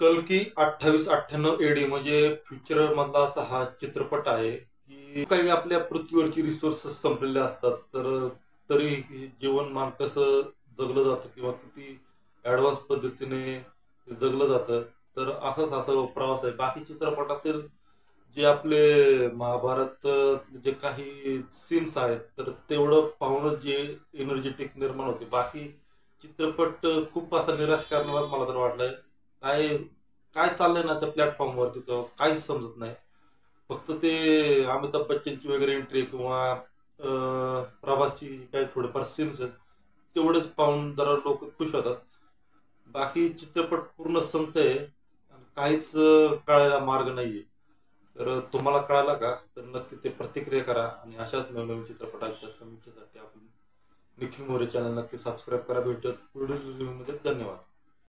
कल्की 2898 eddy म्हणजे future मधला असा हा चित्रपट आहे की काही आपल्या पृथ्वीवरची रिसोर्सेस संपलेले असतात, तर तरी हे जीवनमान कसं जगलं जातं किंवा किती ऍडव्हान्स पद्धतीने जगलं जातं. तर असाच असा प्रवास आहे. बाकी चित्रपटातील जे आपले महाभारत जे काही सीन्स आहेत, तर तेवढं पाहूनच जे एनर्जेटिक निर्माण होते. बाकी चित्रपट खूप असा निराश करणाराच मला तर वाटलाय. काय काय चाललंय ना त्या प्लॅटफॉर्मवरती तर काहीच समजत नाही. फक्त ते अमिताभ बच्चनची वगैरे एंट्री किंवा प्रभासची काही थोडेफार सीन्स आहेत, तेवढेच पाहून जरा लोक खुश होतात. बाकी चित्रपट पूर्ण संपतंय आणि काहीच कळायला मार्ग नाहीये. तर तुम्हाला कळाला का? तर नक्की ते प्रतिक्रिया करा आणि अशाच नवनवीन चित्रपटाच्या समीक्षेसाठी आपण निखिल मोरे चॅनल नक्की सबस्क्राईब करा. भेटत पुढील व्हिडिओ मध्ये.